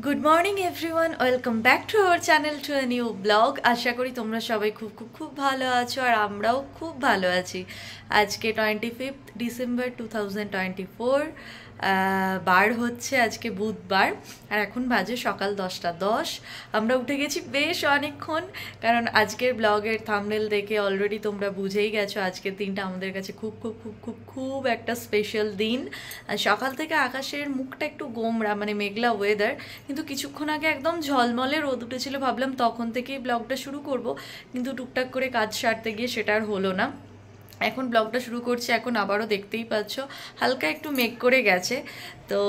Good morning everyone, welcome back to our channel to a new blog. আশা করি তোমরা সবাই খুব খুব খুব ভালো আছো আর আমরাও খুব ভালো আছি। আজকে 25 ডিসেম্বর 2024, বার হচ্ছে আজকে বুধবার আর এখন বাজে সকাল 10:10। আমরা উঠে গেছি বেশ অনেকক্ষণ, কারণ আজকের ব্লগের থাম্বনেল দেখে অলরেডি তোমরা বুঝেই গেছো আজকের দিনটা আমাদের কাছে খুব খুব খুব খুব খুব একটা স্পেশাল দিন। সকাল থেকে আকাশের মুখটা একটু গোমড়া, মানে মেঘলা ওয়েদার, কিন্তু কিছুক্ষণ আগে একদম ঝলমলে রোদ উঠেছিল। ভাবলাম তখন থেকেই ব্লগটা শুরু করব, কিন্তু টুকটাক করে কাজ সারতে গিয়ে সেটা আর হলো না। এখন ব্লগটা শুরু করছি, এখন আবারও দেখতেই পাচ্ছ হালকা একটু মেঘ করে গেছে। তো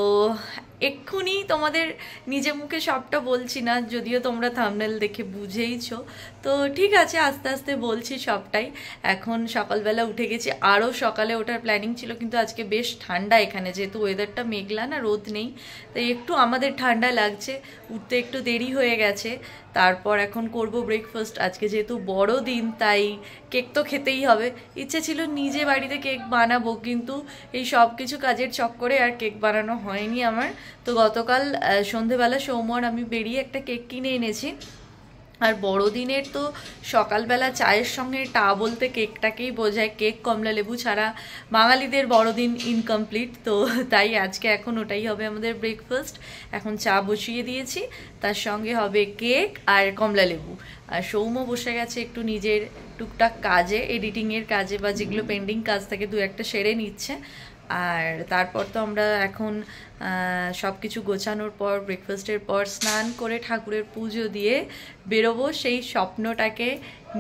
এক্ষুনি তোমাদের নিজে মুখে সবটা বলছি না, যদিও তোমরা থাম্বনেল দেখে বুঝেইছো। তো ঠিক আছে, আস্তে আস্তে বলছি সবটাই। এখন সকালবেলা উঠে গেছি, আরও সকালে ওঠার প্ল্যানিং ছিল, কিন্তু আজকে বেশ ঠান্ডা এখানে, যেহেতু ওয়েদারটা মেঘলা না, রোদ নেই, তাই একটু আমাদের ঠান্ডা লাগছে, উঠতে একটু দেরি হয়ে গেছে। তারপর এখন করব ব্রেকফাস্ট। আজকে যেহেতু বড় দিন, তাই কেক তো খেতেই হবে। ইচ্ছে ছিল নিজে বাড়িতে কেক বানাবো, কিন্তু এই সব কিছু কাজের চক্করে আর কেক বানানো হয়নি আমার। তো গতকাল সন্ধেবেলা সৌম্য আর আমি বেরিয়ে একটা কেক কিনে এনেছি। আর বড়দিনের তো সকালবেলা চায়ের সঙ্গে টা বলতে কেকটাকেই বোঝায়। কেক কমলা লেবু ছাড়া বাঙালিদের বড়দিন ইনকমপ্লিট। তো তাই আজকে এখন ওটাই হবে আমাদের ব্রেকফাস্ট। এখন চা বসিয়ে দিয়েছি, তার সঙ্গে হবে কেক আর কমলা লেবু। আর সৌম্য বসে গেছে একটু নিজের টুকটাক কাজে, এডিটিংয়ের কাজে, বা যেগুলো পেন্ডিং কাজ থাকে দু একটা সেরে নিচ্ছে। আর তারপর তো আমরা এখন সব কিছু গোছানোর পর, ব্রেকফাস্টের পর স্নান করে ঠাকুরের পুজো দিয়ে বেরোবো সেই স্বপ্নটাকে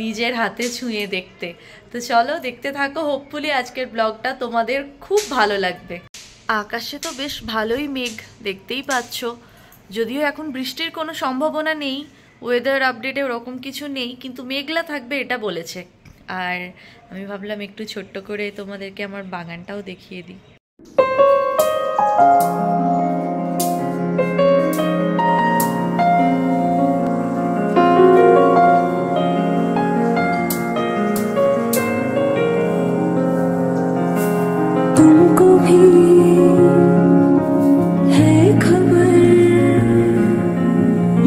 নিজের হাতে ছুঁয়ে দেখতে। তো চলো দেখতে থাকো, হোপফুলি আজকের ব্লগটা তোমাদের খুব ভালো লাগবে। আকাশে তো বেশ ভালোই মেঘ দেখতেই পাচ্ছ, যদিও এখন বৃষ্টির কোনো সম্ভাবনা নেই, ওয়েদার আপডেটে ওরকম কিছু নেই, কিন্তু মেঘলা থাকবে এটা বলেছে। আর আমি ভাবলাম একটু ছোট্ট করে তোমাদেরকে আমার বাগানটাও দেখিয়ে দিই। तुमको भी है खबर,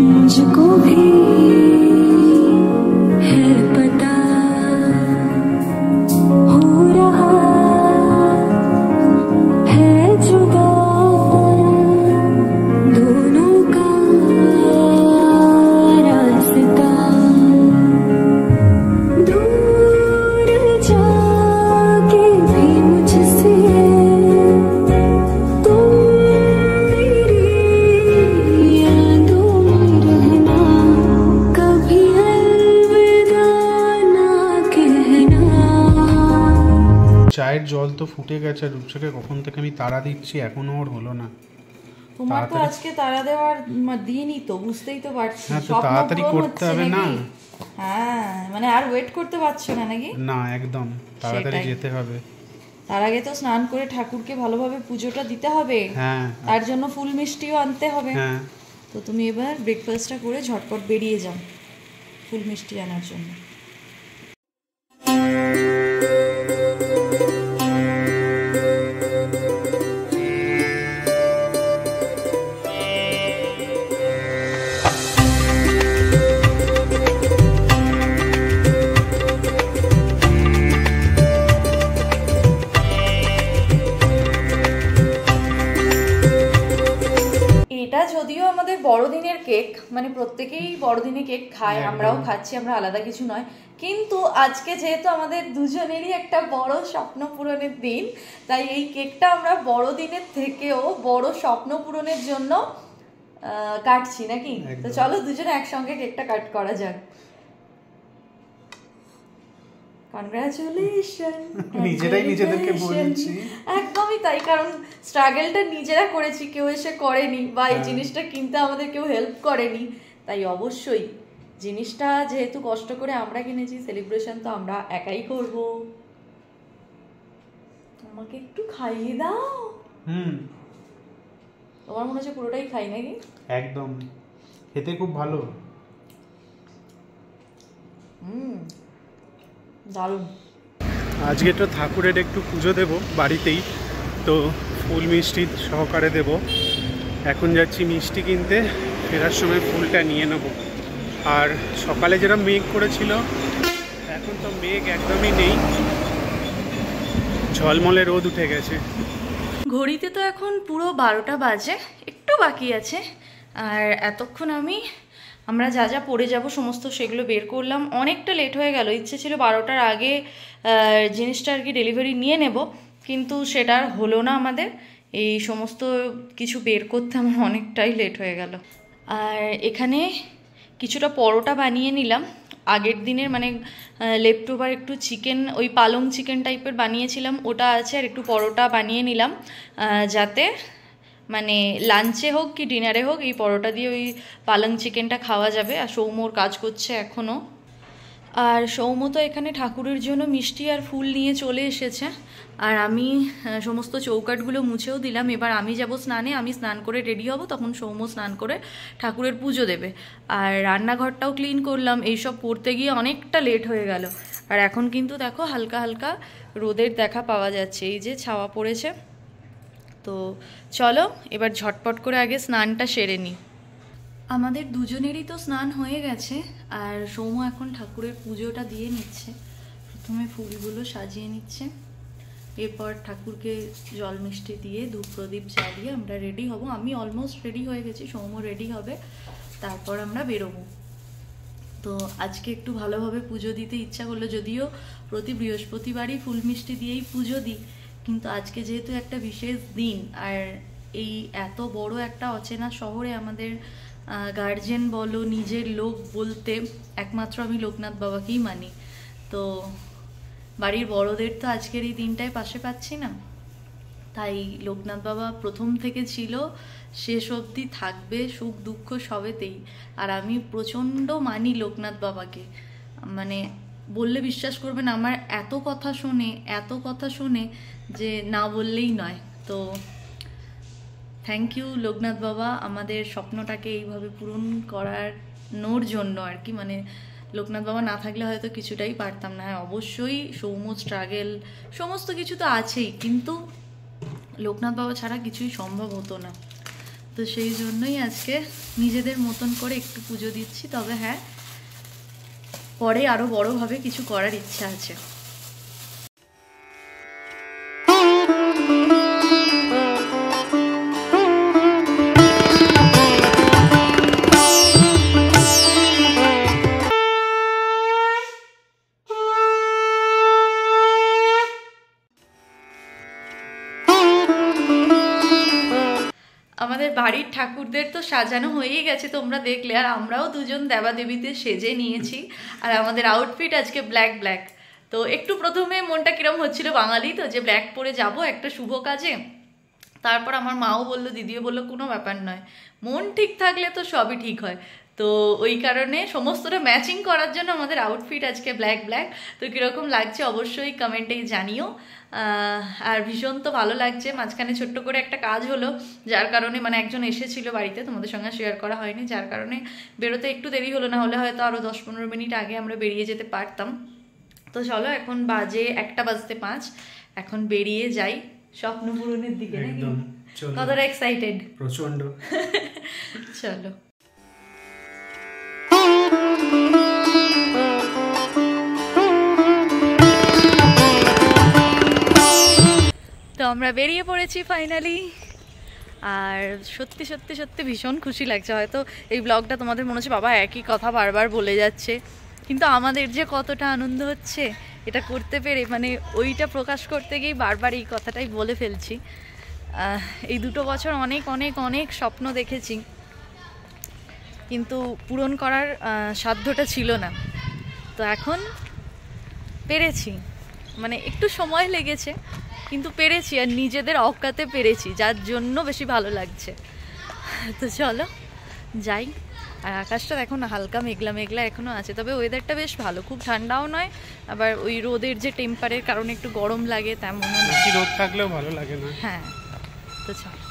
मुझको भी है पता, हो रहा है जुदा दोनों का रास्ता, दूर जाके भी मुझसे तुम मेरी यादों में रहना, कभी अलविदा ना कहना। চায়ের জল তো ফুটে গেছে, রূপসাকে কখন থেকে আমি তাড়া দিচ্ছি, এখনো ওর হলো না। তোমার তো আজকে তারা দেওয়ার দিনই তো, বুঝতেই তো পারছি। হ্যাঁ, তো স্বপ্ন তাড়াতাড়ি পূরণ করতে হচ্ছে হবে না? নাকি? হ্যাঁ, মানে আর ওয়েট করতে পারছো না নাকি? না, একদম তাড়াতাড়ি সেটাই। যেতে হবে। তার আগে তো স্নান করে ঠাকুরকে ভালোভাবে পুজোটা দিতে হবে, হ্যাঁ তার জন্য ফুল মিষ্টিও আনতে হবে। হ্যাঁ, তো তুমি এবার ব্রেকফাস্টটা করে ঝটপট বেরিয়ে যাও ফুল মিষ্টি আনার জন্য। এটা যদিও আমাদের বড়দিনের কেক, মানে প্রত্যেকেই বড়দিনে কেক খায়, আমরাও খাচ্ছি, আমরা আলাদা কিছু নয়, কিন্তু আজকে যেহেতু আমাদের দুজনেরই একটা বড় স্বপ্ন পূরণের দিন, তাই এই কেকটা আমরা বড়দিনের থেকেও বড় স্বপ্ন পূরণের জন্য কাটছি নাকি। তো চলো দুজনে একসঙ্গে কেকটা কাট করা যাক। কনগ্রাচুলেশন। নিজেরাই নিজেদেরকে বলছি। একদমই তাই, কারণ স্ট্রাগলটা নিজেরা করেছি, কেউ এসে করেনি, বা এই জিনিসটা কিনতে আমাদের কেউ হেল্প করেনি। তাই অবশ্যই জিনিসটা যেহেতু কষ্ট করে আমরা কিনেছি, সেলিব্রেশন তো আমরা একাই করব। আমাকে একটু খাইয়ে দাও। তোমার মনে হচ্ছে পুরোটাই খাই নাকি? একদম, খেতে খুব ভালো। দারুণ। আজকে তো ঠাকুরের একটু পুজো দেব বাড়িতেই, তো ফুল মিষ্টি সহকারে দেব। এখন যাচ্ছি মিষ্টি কিনতে, ফেরার সময় ফুলটা নিয়ে নেব। আর সকালে যেটা মেঘ করেছিল, এখন তো মেঘ একদমই নেই, ঝলমলে রোদ উঠে গেছে। ঘড়িতে তো এখন পুরো 12টা বাজে, একটু বাকি আছে। আর এতক্ষণ আমরা যা যা পরে যাব সমস্ত সেগুলো বের করলাম। অনেকটা লেট হয়ে গেল, ইচ্ছে ছিল 12টার আগে জিনিসটা আর কি ডেলিভারি নিয়ে নেব, কিন্তু সেটা আর হলো না আমাদের। এই সমস্ত কিছু বের করতে আমার অনেকটাই লেট হয়ে গেল। আর এখানে কিছুটা পরোটা বানিয়ে নিলাম আগের দিনের, মানে লেফট ওভার একটু চিকেন, ওই পালং চিকেন টাইপের বানিয়েছিলাম, ওটা আছে। আর একটু পরোটা বানিয়ে নিলাম যাতে মানে লাঞ্চে হোক কি ডিনারে হোক এই পরোটা দিয়ে ওই পালং চিকেনটা খাওয়া যাবে। আর সৌম্যর কাজ করছে এখনও। আর সৌম্য তো এখানে ঠাকুরের জন্য মিষ্টি আর ফুল নিয়ে চলে এসেছে। আর আমি সমস্ত চৌকাঠগুলো মুছেও দিলাম। এবার আমি যাব স্নানে, আমি স্নান করে রেডি হব, তখন সৌম্য স্নান করে ঠাকুরের পুজো দেবে। আর রান্নাঘরটাও ক্লিন করলাম, এইসব করতে গিয়ে অনেকটা লেট হয়ে গেল। আর এখন কিন্তু দেখো হালকা হালকা রোদের দেখা পাওয়া যাচ্ছে, এই যে ছাওয়া পড়েছে। তো চলো এবার ঝটপট করে আগে স্নানটা সেরে নিই। আমাদের দুজনেরই তো স্নান হয়ে গেছে। আর সৌম্য এখন ঠাকুরের পুজোটা দিয়ে নিচ্ছে। প্রথমে ফুলগুলো সাজিয়ে নিচ্ছে, এরপর ঠাকুরকে জল মিষ্টি দিয়ে ধূপ প্রদীপ জ্বালিয়ে আমরা রেডি হব। আমি অলমোস্ট রেডি হয়ে গেছি, সৌম্য রেডি হবে, তারপর আমরা বেরোবো। তো আজকে একটু ভালোভাবে পুজো দিতে ইচ্ছা করলো, যদিও প্রতি বৃহস্পতিবারই ফুল মিষ্টি দিয়েই পুজো দিই, কিন্তু আজকে যেহেতু একটা বিশেষ দিন, আর এই এত বড় একটা অচেনা শহরে আমাদের গার্জেন বলো নিজের লোক বলতে একমাত্র আমি লোকনাথ বাবাকেই মানি। তো বাড়ির বড়দের তো আজকের এই দিনটায় পাশে পাচ্ছি না, তাই লোকনাথ বাবা প্রথম থেকে ছিল, শেষ অবধি থাকবে সুখ দুঃখ সবেতেই। আর আমি প্রচণ্ড মানি লোকনাথ বাবাকে, মানে বললে বিশ্বাস করবেন, আমার এত কথা শুনে যে না বললেই নয়। তো থ্যাংক ইউ লোকনাথ বাবা, আমাদের স্বপ্নটাকে এইভাবে পূরণ করানোর জন্য আর কি। মানে লোকনাথ বাবা না থাকলে হয়তো কিছুটাই পারতাম না। হ্যাঁ অবশ্যই সৌম্য স্ট্রাগেল সমস্ত কিছু তো আছেই, কিন্তু লোকনাথ বাবা ছাড়া কিছুই সম্ভব হতো না। তো সেই জন্যই আজকে নিজেদের মতন করে একটু পুজো দিচ্ছি। তবে হ্যাঁ, পরে আরও বড়োভাবে কিছু করার ইচ্ছা আছে। আমাদের বাড়ির ঠাকুরদের তো সাজানো হয়েই গেছে, তোমরা দেখলে। আর আমরাও দুজন দেবাদেবীতে সেজে নিয়েছি। আর আমাদের আউটফিট আজকে ব্ল্যাক ব্ল্যাক। তো একটু প্রথমে মনটা কিরম হচ্ছিল, বাঙালি তো, যে ব্ল্যাক পরে যাব একটা শুভ কাজে। তারপর আমার মাও বললো, দিদিও বললো কোনো ব্যাপার নয়, মন ঠিক থাকলে তো সবই ঠিক হয়। তো ওই কারণে সমস্তটা ম্যাচিং করার জন্য আমাদের আউটফিট আজকে ব্ল্যাক ব্ল্যাক। তো কীরকম লাগছে অবশ্যই কমেন্টেই জানিও। আর ভীষণ তো ভালো লাগছে। মাঝখানে ছোট্ট করে একটা কাজ হলো, যার কারণে মানে একজন এসেছিল বাড়িতে, তোমাদের সঙ্গে শেয়ার করা হয়নি, যার কারণে বেরোতে একটু দেরি হলো। না হলে হয়তো আরও 10-15 মিনিট আগে আমরা বেরিয়ে যেতে পারতাম। তো চলো এখন বাজে 1:05, এখন বেরিয়ে যাই স্বপ্ন পূরণের দিকে। একদম কতটা এক্সাইটেড? প্রচন্ড। চলো। তো আমরা বেরিয়ে পড়েছি ফাইনালি। আর সত্যি সত্যি সত্যি ভীষণ খুশি লাগছে। হয়তো এই ব্লগটা তোমাদের মনে হচ্ছে বাবা একই কথা বারবার বলে যাচ্ছে, কিন্তু আমাদের যে কতটা আনন্দ হচ্ছে এটা করতে পেরে, মানে ওইটা প্রকাশ করতে গিয়ে বারবার এই কথাটাই বলে ফেলছি। এই 2 বছর অনেক অনেক অনেক স্বপ্ন দেখেছি, কিন্তু পূরণ করার সাধ্যটা ছিল না। তো এখন পেরেছি, মানে একটু সময় লেগেছে কিন্তু পেরেছি, আর নিজেদের অকাতে পেরেছি, যার জন্য বেশি ভালো লাগছে। তো চলো যাই। আর আকাশটা দেখো না, হালকা মেঘলা মেঘলা এখনও আছে, তবে ওয়েদারটা বেশ ভালো, খুব ঠান্ডাও নয়, আবার ওই রোদের যে টেম্পারের কারণে একটু গরম লাগে তেমনও না। বেশি রোদ থাকলেও ভালো লাগে না। হ্যাঁ, তো চলো।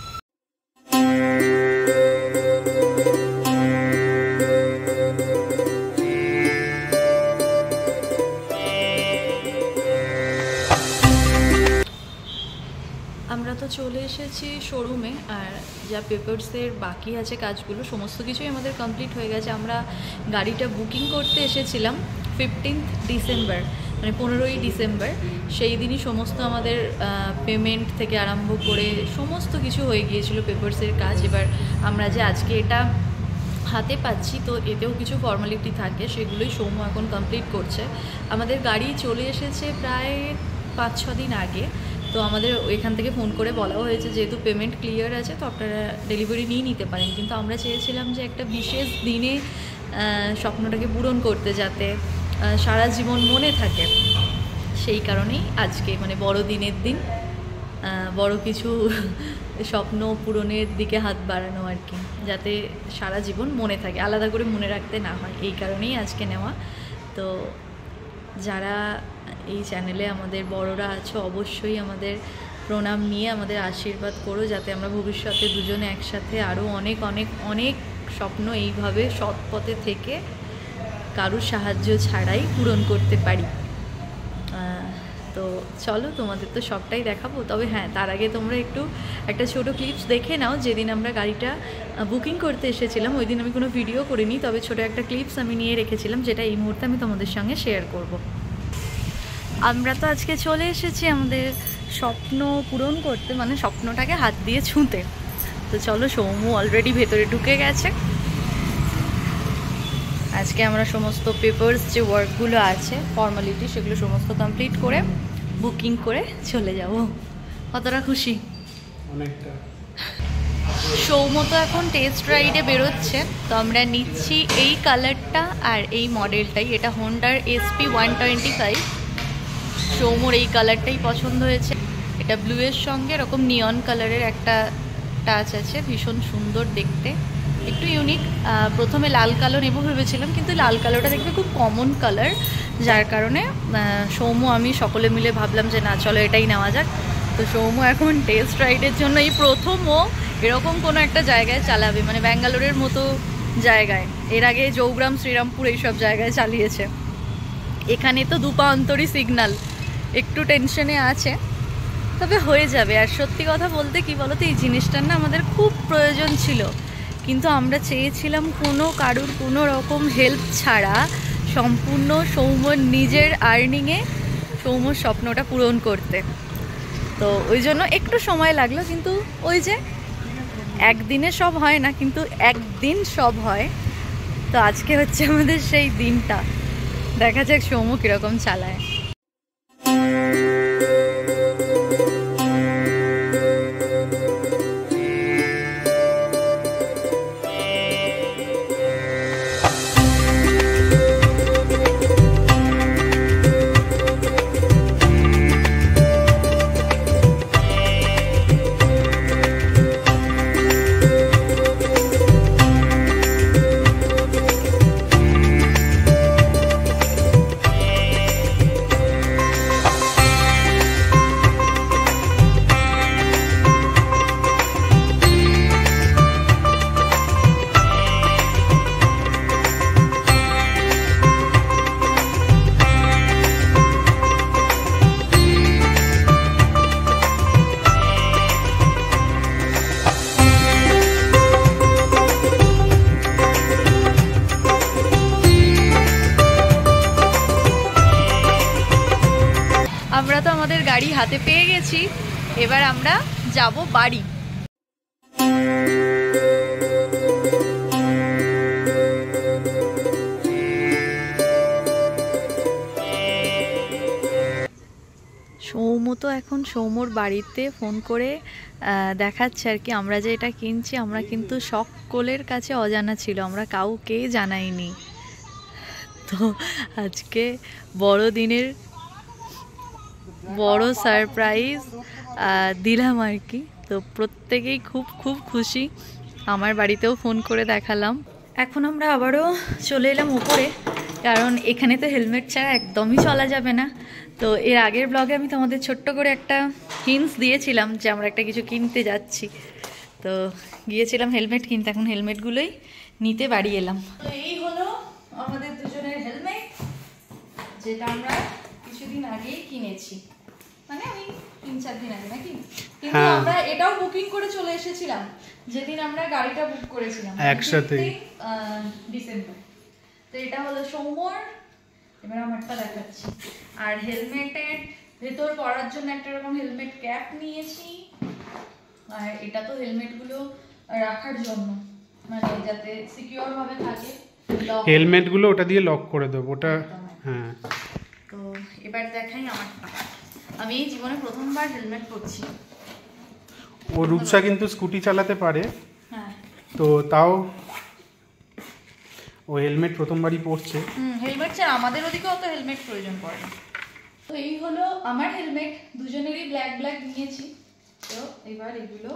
আমরা তো চলে এসেছি শোরুমে, আর যা পেপারসের বাকি আছে কাজগুলো সমস্ত কিছুই আমাদের কমপ্লিট হয়ে গেছে। আমরা গাড়িটা বুকিং করতে এসেছিলাম 15 ডিসেম্বর, মানে 15ই ডিসেম্বর। সেই দিনই সমস্ত আমাদের পেমেন্ট থেকে আরম্ভ করে সমস্ত কিছু হয়ে গিয়েছিল পেপারসের কাজ। এবার আমরা যে আজকে এটা হাতে পাচ্ছি, তো এতেও কিছু ফর্মালিটি থাকে, সেগুলোই সৌম্য এখন কমপ্লিট করছে। আমাদের গাড়ি চলে এসেছে প্রায় 5-6 দিন আগে। তো আমাদের ওইখান থেকে ফোন করে বলা হয়েছে যেহেতু পেমেন্ট ক্লিয়ার আছে তো আপনারা ডেলিভারি নিয়ে নিতে পারেন। কিন্তু আমরা চেয়েছিলাম যে একটা বিশেষ দিনে স্বপ্নটাকে পূরণ করতে, যাতে সারা জীবন মনে থাকে। সেই কারণেই আজকে মানে বড় দিনের দিন বড় কিছু স্বপ্ন পূরণের দিকে হাত বাড়ানো আর কি, যাতে সারা জীবন মনে থাকে, আলাদা করে মনে রাখতে না হয়। এই কারণেই আজকে নেওয়া। তো যারা এই চ্যানেলে আমাদের বড়রা আছো অবশ্যই আমাদের প্রণাম নিয়ে আমাদের আশীর্বাদ করো, যাতে আমরা ভবিষ্যতে দুজনে একসাথে আরও অনেক অনেক অনেক স্বপ্ন এইভাবে সৎ পথে থেকে কারুর সাহায্য ছাড়াই পূরণ করতে পারি। তো চলো, তোমাদের তো সবটাই দেখাবো, তবে হ্যাঁ তার আগে তোমরা একটু একটা ছোটো ক্লিপস দেখে নাও। যেদিন আমরা গাড়িটা বুকিং করতে এসেছিলাম ওই দিন আমি কোনো ভিডিও করিনি, তবে ছোটো একটা ক্লিপস আমি নিয়ে রেখেছিলাম, যেটা এই মুহূর্তে আমি তোমাদের সঙ্গে শেয়ার করব। আমরা তো আজকে চলে এসেছি আমাদের স্বপ্ন পূরণ করতে, মানে স্বপ্নটাকে হাত দিয়ে ছুঁতে। তো চলো, সৌম্য অলরেডি ভেতরে ঢুকে গেছে। আজকে আমরা সমস্ত পেপারস যে ওয়ার্কগুলো আছে ফর্মালিটি সেগুলো সমস্ত কমপ্লিট করে বুকিং করে চলে যাব। কতটা খুশি অনেকটা। সৌম্য তো এখন টেস্ট রাইডে বেরোচ্ছে, তো আমরা নিচ্ছি এই কালারটা আর এই মডেলটাই। এটা হোন্ডার SP 125। সৌম্যর এই কালারটাই পছন্দ হয়েছে। এটা ব্লুয়ের সঙ্গে এরকম নিয়ন কালারের একটা টাচ আছে, ভীষণ সুন্দর দেখতে, একটু ইউনিক। প্রথমে লাল কালো নেবো ভেবেছিলাম, কিন্তু লাল কালোটা দেখবে খুব কমন কালার, যার কারণে সৌম্য আমি সকলে মিলে ভাবলাম যে না চলো এটাই নেওয়া যাক। তো সৌম্য এখন টেস্ট রাইডের জন্য এই প্রথমও এরকম কোনো একটা জায়গায় চালাবে, মানে ব্যাঙ্গালোরের মতো জায়গায়। এর আগে জৌগ্রাম, শ্রীরামপুর এইসব জায়গায় চালিয়েছে। এখানে তো দুপা অন্তরই সিগন্যাল, একটু টেনশনে আছে, তবে হয়ে যাবে। আর সত্যি কথা বলতে কি বলতো, এই জিনিসটার না আমাদের খুব প্রয়োজন ছিল, কিন্তু আমরা চেয়েছিলাম কারুর কোনো রকম হেল্প ছাড়া সম্পূর্ণ সৌম্যর নিজের আর্নিংয়ে সৌম্যর স্বপ্নটা পূরণ করতে। তো ওই জন্য একটু সময় লাগলো, কিন্তু ওই যে একদিনে সব হয় না, কিন্তু একদিন সব হয়। তো আজকে হচ্ছে আমাদের সেই দিনটা। দেখা যাক সৌম্য কীরকম চালায়। আমরা তো আমাদের গাড়ি হাতে পেয়ে গেছি, এবার আমরা যাব বাড়ি। সৌম্য তো এখন সৌম্যর বাড়িতে ফোন করে দেখাচ্ছে আর কি আমরা যে এটা কিনছি, আমরা কিন্তু সকলের কাছে অজানা ছিল, আমরা কাউকে জানাইনি। তো আজকে বড়দিনের বড় সারপ্রাইজ দিলাম আর কি। তো প্রত্যেকেই খুব খুব খুশি, আমার বাড়িতেও ফোন করে দেখালাম। এখন আমরা আবারও চলে এলাম উপরে, কারণ এখানে তো হেলমেট ছাড়া একদমই চলা যাবে না। তো এর আগের ব্লগে আমি তোমাদের ছোট্ট করে একটা হিন্টস দিয়েছিলাম যে আমরা একটা কিছু কিনতে যাচ্ছি। তো গিয়েছিলাম হেলমেট কিনতে, এখন হেলমেটগুলোই নিতে বাড়ি এলাম। তো এই হলো আমাদের দুজনের হেলমেট, যেটা আমরা কিছুদিন আগেই কিনেছি, মানে আমি 3-4 দিন আগে নাকি, কিন্তু হ্যাঁ। আমরা এটাও বুকিং করে চলে এসেছিলাম যেদিন আমরা গাড়িটা বুক করেছিলাম একসাথে ডিসেম্বর। তো এটা হলো সৌম্যর, এবার আমারটা দেখাচ্ছি। আর হেলমেটের ভেতর পরার জন্য একটা এরকম হেলমেট ক্যাপ নিয়েছি, আর এটা তো হেলমেটগুলো রাখার জন্য, মানে যাতে সিকিউর ভাবে থাকে। হেলমেট গুলো ওটা দিয়ে লক করে দেবো ওটা। হ্যাঁ, তো এবার দেখাই আমারটা। আমি এই জীবনে প্রথমবার হেলমেট পরছি। ও রূপসা কিন্তু স্কুটি চালাতে পারে, হ্যাঁ তো তাও ও হেলমেট প্রথমবারই পরছে। হেলমেট ছাড়া আমাদের ওদিকে অত হেলমেট প্রয়োজন পড়ে না। তো এই হলো আমার হেলমেট, দুজনেরই ব্ল্যাক ব্ল্যাক নিয়েছি। তো এবার এগুলো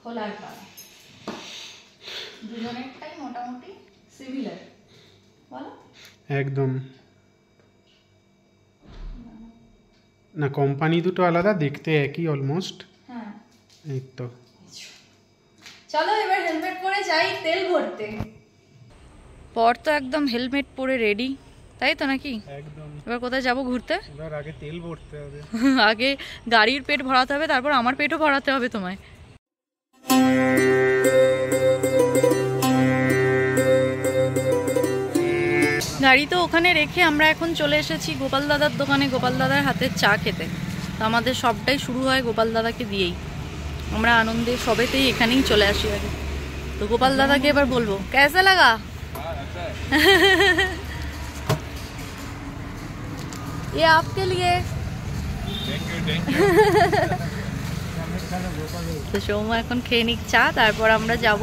খোলার পালা, দুজনেরটাই মোটামুটি সিমিলার, বলো? একদম না, কোম্পানি দুটো আলাদা, দেখতে একই অলমোস্ট। হ্যাঁ, এই তো চলো এবার হেলমেট পরে যাই তেল ভরতে। পর তো একদম হেলমেট পরে রেডি, তাই তো নাকি? একদম। এবার কোথায় যাবো ঘুরতে? এবার আগে তেল ভরতে হবে। আগে গাড়ির পেট ভরাতে হবে, তারপর আমার পেটও ভরাতে হবে তোমায়। গাড়ি তো ওখানে রেখে আমরা এখন চলে এসেছি গোপাল দাদার দোকানে, গোপাল দাদার হাতের চা খেতে। তো আমাদের সবটাই শুরু হয় গোপাল দাদাকে দিয়েই, আমরা আনন্দে সবেতেই এখানেই চলে আসি আগে। তো গোপাল দাদাকে এবার বলবো কেসা লাগা। ये आपके लिए। তো সৌম্য এখন খেয়ে নিক চা, তারপর আমরা যাব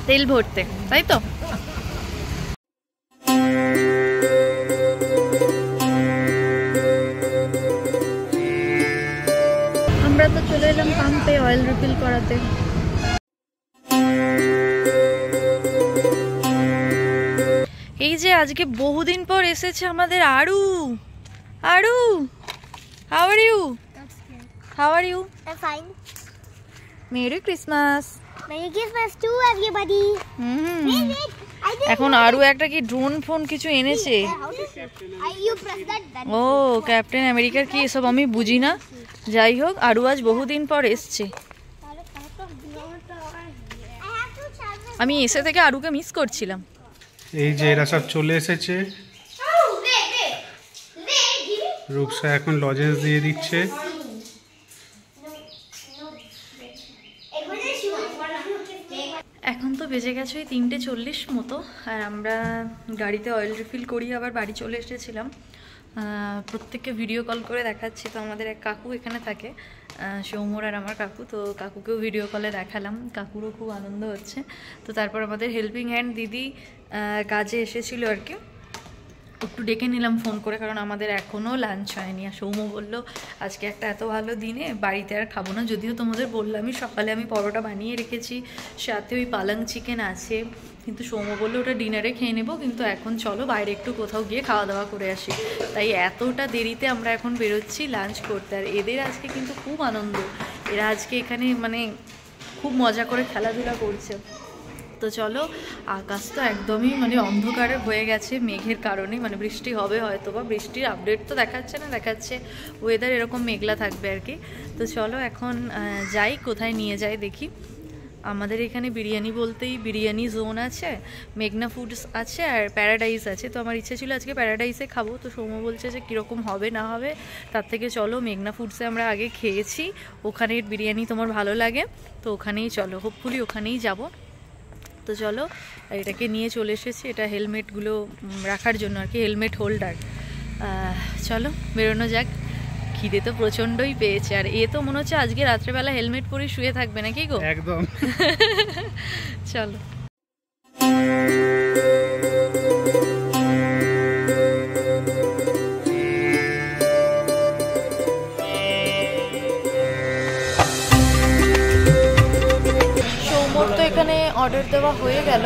তেল ভরতে, তাই তো? আমরা তো চলে এলাম পাম্পে অয়েল রিফিল করাতে। এই যে আজকে বহুদিন পর এসেছে আমাদের Aru. Aru, how are you? How are you? I'm fine. Merry Christmas. Merry Christmas to everybody. Wait, wait. I didn't এখন আরু একটা কি ড্রোন ফোন কিছু এনেছে। how to say. You press that button. ও ক্যাপ্টেন আমেরিকার কি এসব আমি বুঝি না। যাই হোক, আরু আজ বহুদিন পর এসছে। I have to charge. আমি এসে থেকে আরুকে মিস করছিলাম। এই যে এরা সব চলে এসেছে। Oh, wait, wait. Wait, give me. Rupsa এখন লজেন্স দিয়ে দিচ্ছে। এখন তো বেজে গেছে ওই 3:40 মতো, আর আমরা গাড়িতে অয়েল রিফিল করি আবার বাড়ি চলে এসেছিলাম। প্রত্যেককে ভিডিও কল করে দেখাচ্ছি। তো আমাদের এক কাকু এখানে থাকে, সৌম্যর আর আমার কাকু। তো কাকুকেও ভিডিও কলে দেখালাম, কাকুরও খুব আনন্দ হচ্ছে। তো তারপর আমাদের হেল্পিং হ্যান্ড দিদি কাজে এসেছিলো আর কি, একটু ডেকে নিলাম ফোন করে, কারণ আমাদের এখনও লাঞ্চ হয়নি। আর সৌম্য বললো আজকে একটা এত ভালো দিনে বাড়িতে আর খাবো না, যদিও তোমাদের বললামই সকালে আমি পরোটা বানিয়ে রেখেছি, সাথে ওই পালং চিকেন আছে, কিন্তু সৌম্য বললো ওটা ডিনারে খেয়ে নেবো, কিন্তু এখন চলো বাইরে একটু কোথাও গিয়ে খাওয়া দাওয়া করে আসি। তাই এতটা দেরিতে আমরা এখন বেরোচ্ছি লাঞ্চ করতে। আর এদের আজকে কিন্তু খুব আনন্দ, এরা আজকে এখানে মানে খুব মজা করে খেলাধুলা করছে। তো চলো, আকাশ তো একদমই মানে অন্ধকারে হয়ে গেছে মেঘের কারণে, মানে বৃষ্টি হবে হয়তো, বা বৃষ্টির আপডেট তো দেখাচ্ছে না, দেখাচ্ছে ওয়েদার এরকম মেঘলা থাকবে আর কি। তো চলো এখন যাই, কোথায় নিয়ে যাই দেখি। আমাদের এখানে বিরিয়ানি বলতেই বিরিয়ানি জোন আছে, মেঘনা ফুডস আছে, আর প্যারাডাইস আছে। তো আমার ইচ্ছে ছিল আজকে প্যারাডাইসে খাবো। তো সৌম্য বলছে যে কীরকম হবে না হবে, তার থেকে চলো মেঘনা ফুডসে আমরা আগে খেয়েছি, ওখানের বিরিয়ানি তোমার ভালো লাগে, তো ওখানেই চলো, হোপফুলি ওখানেই যাবো। তো চলো, এটাকে নিয়ে চলে এসেছি, এটা হেলমেটগুলো রাখার জন্য আর কি, হেলমেট হোল্ডার। চলো বেরোনো যাক, খিদে তো প্রচণ্ডই পেয়েছে। আর এ তো মনে হচ্ছে আজকে রাত্রেবেলা হেলমেট পরে শুয়ে থাকবে নাকি গো? একদম। চলো। সৌম্যর তো এখানে অর্ডার দেওয়া হয়ে গেল,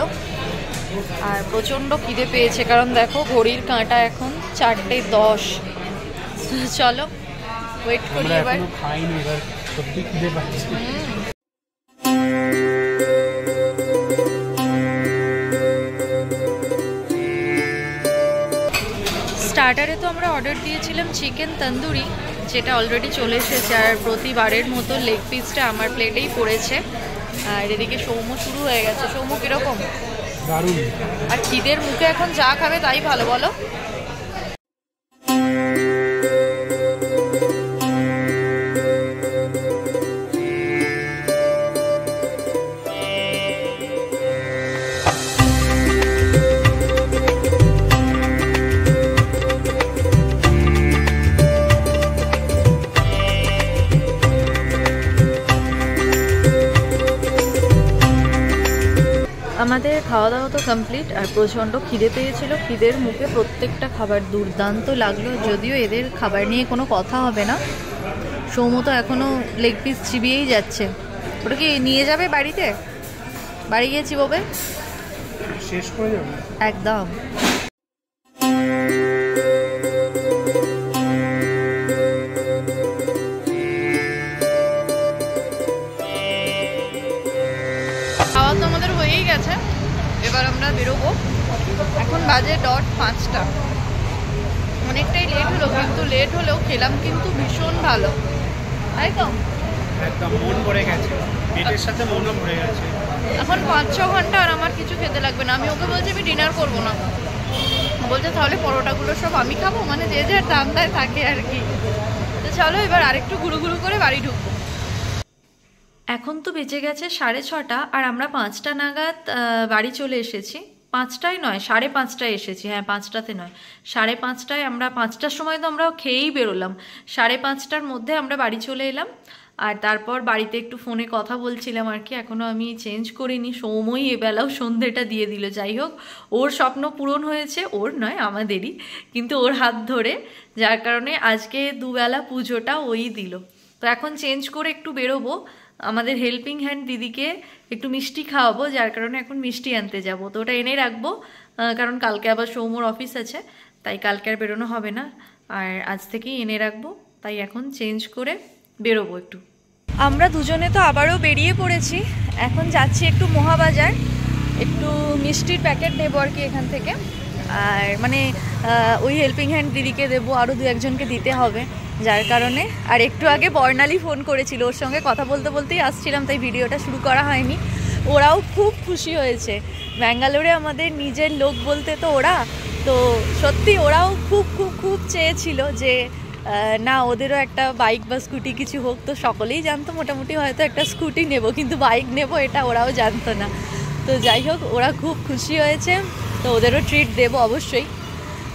আর প্রচণ্ড খিদে পেয়েছে, কারণ দেখো ঘড়ির কাঁটা এখন 4:10। চলো ওয়েট করি আমরা এবার। এখনো খাইনি, এবার সত্যি খিদে পাচ্ছে। স্টার্টারে তো আমরা অর্ডার দিয়েছিলাম চিকেন তন্দুরি, যেটা অলরেডি চলে এসেছে, আর প্রতিবারের মতো লেগ পিসটা আমার প্লেটেই পড়েছে। আর এদিকে সৌম্য শুরু হয়ে গেছে। সৌম্য কিরকম? দারুণ। আর খিদের মুখে এখন যা খাবে তাই ভালো, বলো? আমাদের খাওয়া দাওয়া তো কমপ্লিট, আর প্রচণ্ড খিদে পেয়েছিল। খিদের মুখে প্রত্যেকটা খাবার দুর্দান্ত লাগলো। যদিও এদের খাবার নিয়ে কোনো কথা হবে না, সৌম্য তো এখনও লেগ পিস চিবিয়েই যাচ্ছে। ওটা কি নিয়ে যাবে বাড়িতে? বাড়ি গিয়ে চিবোবে? শেষ করে যাবে একদম। খাওয়া তো আমাদের হয়েই গেছে, এবার আমরা বেরোবো। এখন বাজে ডট 5টা। অনেকটাই লেট হলো, কিন্তু লেট হলেও খেলাম কিন্তু ভীষণ ভালো, তাই তো? একদম মন ভরে গেছে, পেটের সাথে মনও ভরে গেছে। এখন 5-6 ঘন্টা আর আমার কিছু খেতে লাগবে না। আমি ওকে বলছি আমি ডিনার করবো না, বলছে তাহলে পরোটাগুলো সব আমি খাবো, মানে যে যার দামদায় থাকে আর কি। তো চলো এবার আরেকটু ঘুরু ঘুরু করে বাড়ি ঢুকবো। এখন তো বেজে গেছে 6:30, আর আমরা 5টা নাগাদ বাড়ি চলে এসেছি। 5টায় নয়, 5:30টায় এসেছি। হ্যাঁ, 5টাতে নয়, 5:30টায়। আমরা 5টার সময় তো আমরা খেয়েই বেরোলাম। 5:30টার মধ্যে আমরা বাড়ি চলে এলাম। আর তারপর বাড়িতে একটু ফোনে কথা বলছিলাম আর কি। এখনও আমি চেঞ্জ করিনি। সৌম্যই এবেলাও সন্ধ্যেটা দিয়ে দিল। যাই হোক, ওর স্বপ্ন পূরণ হয়েছে, ওর নয় আমাদেরই, কিন্তু ওর হাত ধরে, যার কারণে আজকে দুবেলা পুজোটা ওই দিল। তো এখন চেঞ্জ করে একটু বেরোবো। আমাদের হেল্পিং হ্যান্ড দিদিকে একটু মিষ্টি খাওয়াবো, যার কারণে এখন মিষ্টি আনতে যাব। তো ওটা এনে রাখবো, কারণ কালকে আবার সৌম্যর অফিস আছে, তাই কালকে আর বেরোনো হবে না। আর আজ থেকেই এনে রাখবো, তাই এখন চেঞ্জ করে বেরোবো একটু। আমরা দুজনে তো আবারও বেরিয়ে পড়েছি। এখন যাচ্ছি একটু মহাবাজার, একটু মিষ্টির প্যাকেট নেবো আর কি এখান থেকে। আর মানে ওই হেল্পিং হ্যান্ড দিদিকে দেবো, আরও 2-1জনকে দিতে হবে, যার কারণে। আর একটু আগে বর্ণালী ফোন করেছিল, ওর সঙ্গে কথা বলতে বলতেই আসছিলাম, তাই ভিডিওটা শুরু করা হয়নি। ওরাও খুব খুশি হয়েছে। ব্যাঙ্গালোরে আমাদের নিজের লোক বলতে তো ওরা, তো সত্যি ওরাও খুব খুব খুব চেয়েছিল যে না ওদেরও একটা বাইক বা স্কুটি কিছু হোক। তো সকলেই জানতো মোটামুটি হয়তো একটা স্কুটি নেব, কিন্তু বাইক নেব এটা ওরাও জানতো না। তো যাই হোক, ওরা খুব খুশি হয়েছে, তো ওদেরও ট্রিট দেবো অবশ্যই।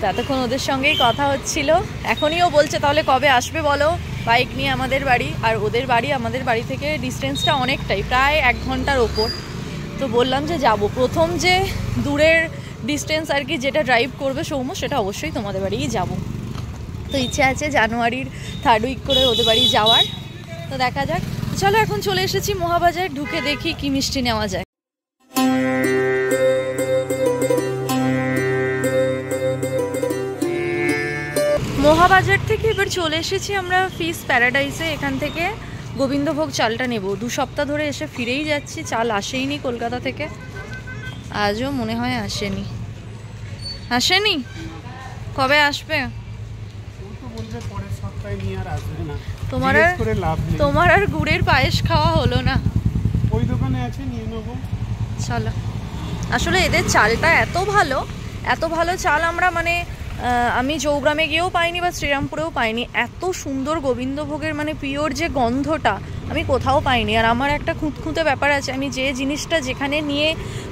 ততক্ষণ ওদের সঙ্গেই কথা হচ্ছিল। এখনই ও বলছে তাহলে কবে আসবে বলো বাইক নিয়ে আমাদের বাড়ি। আর ওদের বাড়ি আমাদের বাড়ি থেকে ডিস্টেন্সটা অনেকটাই, প্রায় 1 ঘন্টার ওপর। তো বললাম যে যাব, প্রথম যে দূরের ডিস্টেন্স আর কি যেটা ড্রাইভ করবে সৌম্য, সেটা অবশ্যই তোমাদের বাড়িই যাব। তো ইচ্ছে আছে জানুয়ারির 3rd উইক করে ওদের বাড়ি যাওয়ার। তো দেখা যাক। চলো এখন চলে এসেছি মহাবাজার, ঢুকে দেখি কি মিষ্টি নেওয়া যায়। মহাবাজার থেকে এবার চলে এসেছি আমরা ফিশ প্যারাডাইসে। এখান থেকে গোবিন্দভোগ চালটা নেব। 2 সপ্তাহ ধরে এসে ফিরেই যাচ্ছি, চাল আসেইনি কলকাতা থেকে, আজও মনে হয় আসেনি। আসেনি? কবে আসবে? তোমার আর গুড়ের পায়েস খাওয়া হলো না। ওই দোকানে আছে, নিয়ে নেবো। চলো। আসলে এদের চালটা এত ভালো চাল আমরা মানে আমি চৌগ্রামে গিয়েও পাইনি বা শ্রীরামপুরেও পাইনি। এত সুন্দর গোবিন্দভোগের মানে পিওর যে গন্ধটা আমি কোথাও পাইনি। আর আমার একটা খুঁতখুঁতে ব্যাপার আছে, আমি যে জিনিসটা যেখানে নিয়ে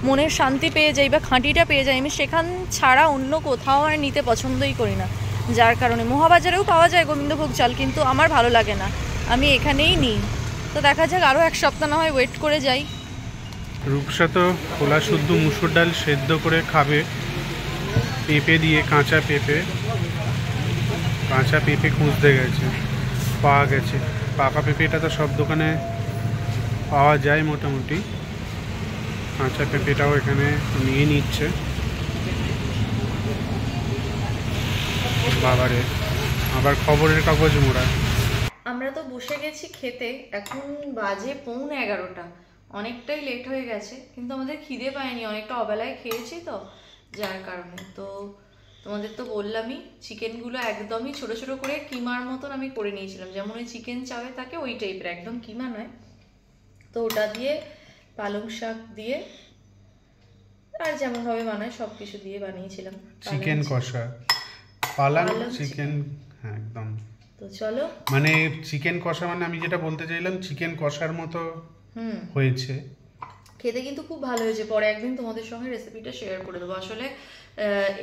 মনের শান্তি পেয়ে যাই বা খাঁটিটা পেয়ে যাই, আমি সেখান ছাড়া অন্য কোথাও আর নিতে পছন্দই করি না। যার কারণে মহাবাজারেও পাওয়া যায় গোবিন্দভোগ চাল, কিন্তু আমার ভালো লাগে না, আমি এখানেই নিই। তো দেখা যাক, আরও 1 সপ্তাহ না হয় ওয়েট করে যাই। রূপসা তো খোলা শুদ্ধ মুসুর ডাল সেদ্ধ করে খাবে, পেঁপে দিয়ে, কাঁচা পেঁপে খুঁজতে গেছে, পাওয়া গেছে। পাকা পেঁপেটা তো সব দোকানে পাওয়া যায় মোটামুটি, কাঁচা পেঁপেটাও এখানে নিয়ে নিচ্ছে। বাবারে, আবার খবরের কাগজ মোড়া। আমরা তো বসে গেছি খেতে, এখন বাজে 11:15, অনেকটাই লেট হয়ে গেছে, কিন্তু আমাদের খিদে পায়নি, অনেকটা অবেলায় খেয়েছি তো যার কারণে। তো তোমাদের তো বললামই চিকেনগুলো একদমই ছোট ছোট করে কিমার মতন আমি করে নিয়েছিলাম, যেমন ওই চিকেন চাওয়ে থাকে ওই টাইপের, একদম কিমা নয়। তো ওটা দিয়ে পালং শাক দিয়ে আর যেমনভাবে বানায় সব কিছু দিয়ে বানিয়েছিলাম চিকেন কষা, পালং চিকেন, হ্যাঁ একদম। তো চলো, মানে চিকেন কষা মানে আমি যেটা বলতে চাইলাম চিকেন কষার মতো হয়েছে, খেতে কিন্তু খুব ভালো হয়েছে। পরে একদিন তোমাদের সঙ্গে রেসিপিটা শেয়ার করে দেবো। আসলে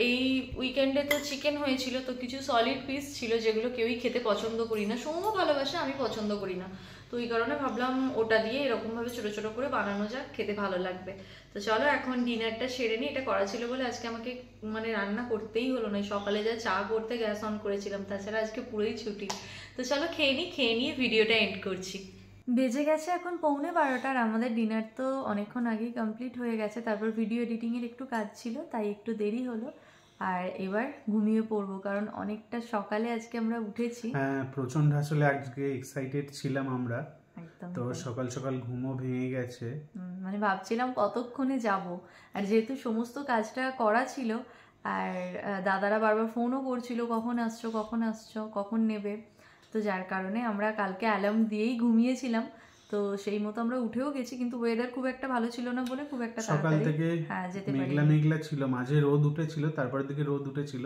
এই উইকেন্ডে তো চিকেন হয়েছিল, তো কিছু সলিড পিস ছিল যেগুলো কেউই খেতে পছন্দ করি না, সৌম্য ভালোবাসে, আমি পছন্দ করি না, তো এই কারণে ভাবলাম ওটা দিয়ে এরকমভাবে ছোট ছোট করে বানানো যাক, খেতে ভালো লাগবে। তো চলো এখন ডিনারটা সেরে নিই। এটা করা ছিল বলে আজকে আমাকে মানে রান্না করতেই হলো না, সকালে যা চা করতে গ্যাস অন করেছিলাম, তাছাড়া আজকে পুরোই ছুটি। তো চলো খেয়ে নিই, খেয়ে নিয়ে ভিডিওটা এন্ড করছি। বেজে গেছে এখন 11:15, আর আমাদের ডিনার তো অনেকক্ষণ আগেই কমপ্লিট হয়ে গেছে। তারপর ভিডিও এডিটিংয়ের একটু কাজ ছিল, তাই একটু দেরি হলো। আর এবার ঘুমিয়ে পড়বো, কারণ অনেকটা সকালে আজকে আমরা উঠেছি। হ্যাঁ প্রচন্ড আসলে আজকে এক্সাইটেড ছিলাম আমরা, একদম তো সকাল সকাল ঘুমও ভেঙে গেছে। মানে ভাবছিলাম কতক্ষণে যাব, আর যেহেতু সমস্ত কাজটা করা ছিল, আর দাদারা বারবার ফোনও করছিল কখন আসছো কখন আসছো কখন নেবে, তো যার কারণে আমরা কালকে অ্যালার্ম দিয়েই ঘুমিয়েছিলাম। তো সেই মতো আমরা উঠেও গেছি, কিন্তু ওয়েদার খুব একটা ভালো ছিল না বলে খুব একটা সকাল থেকে যেতে মেঘলা মেঘলা ছিল, মাঝে রোদ উঠেছিল, তারপরের দিকে রোদ উঠেছিল,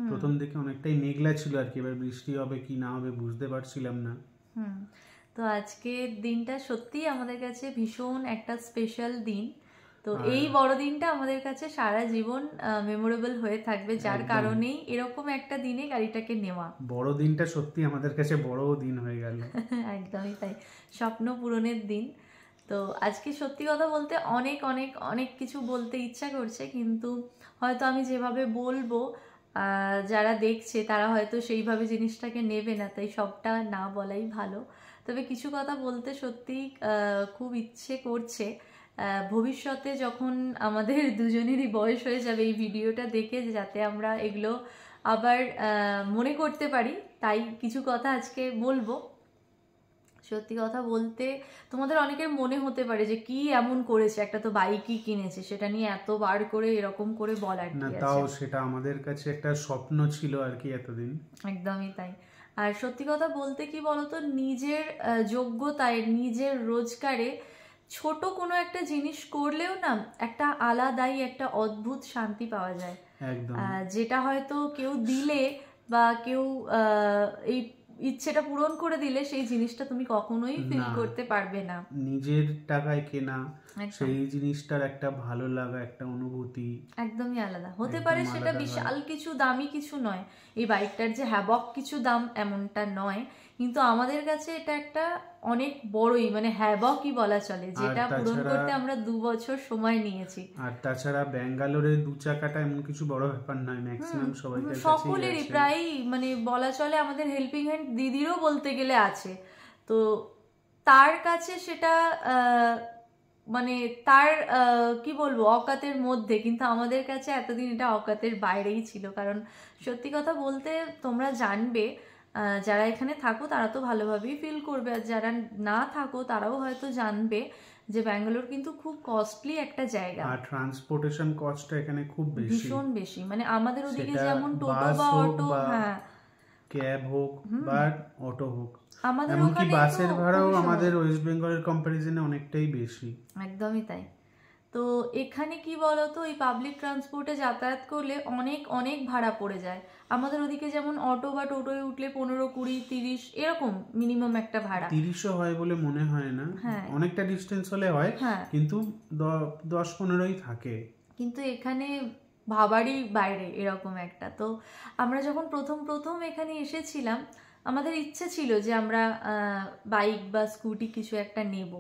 প্রথম দিকে অনেকটাই মেঘলা ছিল আর কি, এবার বৃষ্টি হবে কি না হবে বুঝতে পারছিলাম না। তো আজকের দিনটা সত্যিই আমাদের কাছে ভীষণ একটা স্পেশাল দিন। তো এই বড়দিনটা আমাদের কাছে সারা জীবন মেমোরেবল হয়ে থাকবে, যার কারণেই এরকম একটা দিনে গাড়িটাকে নেওয়া। বড়দিনটা সত্যি আমাদের কাছে বড় দিন হয়ে গেল। একদমই তাই, স্বপ্ন পূরণের দিন। তো আজকে সত্যি কথা বলতে অনেক অনেক অনেক কিছু বলতে ইচ্ছা করছে, কিন্তু হয়তো আমি যেভাবে বলবো যারা দেখছে তারা হয়তো সেইভাবে জিনিসটাকে নেবে না, তাই সবটা না বলাই ভালো। তবে কিছু কথা বলতে সত্যি খুব ইচ্ছে করছে। ভবিষ্যতে যখন আমাদের দুজনেরই বয়স হয়ে যাবে এই ভিডিওটা দেখে, যাতে আমরা এগুলো আবার মনে করতে পারি, তাই কিছু কথা আজকে বলবো। সত্যি কথা বলতে তোমাদের অনেকের মনে হতে পারে যে কি এমন করেছে, একটা তো বাইকই কিনেছে, সেটা নিয়ে এতবার করে এরকম করে বলার কি আছে। তাও সেটা আমাদের কাছে একটা স্বপ্ন ছিল আর কি এতদিন। একদমই তাই। আর সত্যি কথা বলতে কি বলতো, নিজের যোগ্যতায় নিজের রোজগারে ছোট কোনো একটা জিনিস করলেও না একটা আলাদাই একটা অদ্ভুত শান্তি পাওয়া যায়, যেটা হয়তো কেউ দিলে বা কেউ এই ইচ্ছেটা পূরণ করে দিলে সেই জিনিসটা তুমি কখনোই ফিল করতে পারবে না। নিজের টাকায় কেনা সেই জিনিসটার একটা ভালো লাগা, একটা অনুভূতি একদমই আলাদা হতে পারে। সেটা বিশাল কিছু দামি কিছু নয়, এই বাইকটার যে হ্যাবক কিছু দাম এমনটা নয়, কিন্তু আমাদের কাছে এটা একটা অনেক বড়ই মানে হ্যাবকই বলা চলে, যেটা পূরণ করতে আমরা 2 বছর সময় নিয়েছি। আর তাছাড়া ব্যাঙ্গালোরে 2 চাকাটা এমন কিছু বড় ব্যাপার নয়, ম্যাক্সিমাম সকলেরই প্রায় মানে বলা চলে আমাদের হেল্পিং হ্যান্ড দিদিরও বলতে গেলে আছে, তো তার কাছে সেটা মানে তার কি বলবো অকাতের মধ্যে, কিন্তু আমাদের কাছে এতদিন এটা অকাতের বাইরেই ছিল। কারণ সত্যি কথা বলতে তোমরা জানবে, যারা এখানে থাকো তারা তো ভালোভাবেই ফিল করবে, আর যারা না থাকো তারাও হয়তো জানবে যে ব্যাঙ্গালোর কিন্তু খুব কস্টলি একটা জায়গা, আর ট্রান্সপোর্টেশন কস্টটা এখানে খুব বেশি, ভীষণ বেশি। মানে আমাদের ওদিকে যেমন টোটো বা অটো, হ্যাঁ ক্যাব হোক বা অটো হোক, আমাদের এমনকি বাসের ভাড়াও আমাদের ওয়েস্ট বেঙ্গলের কম্পারিজনে অনেকটাই বেশি। একদমই তাই। তো এখানে কি বলতো, এই পাবলিক ট্রান্সপোর্টে যাতায়াত করলে অনেক অনেক ভাড়া পড়ে যায়। আমাদের ওদিকে যেমন অটো বা টোটোয় উঠলে 15, 20, 30 এরকম মিনিমাম একটা ভাড়া, 30ও হয় বলে মনে হয় না, অনেকটা ডিস্টেন্স হলে হয়, কিন্তু 10-15ই থাকে। কিন্তু এখানে ভাবারই বাইরে এরকম একটা। তো আমরা যখন প্রথম এখানে এসেছিলাম, আমাদের ইচ্ছে ছিল যে আমরা বাইক বা স্কুটি কিছু একটা নেব,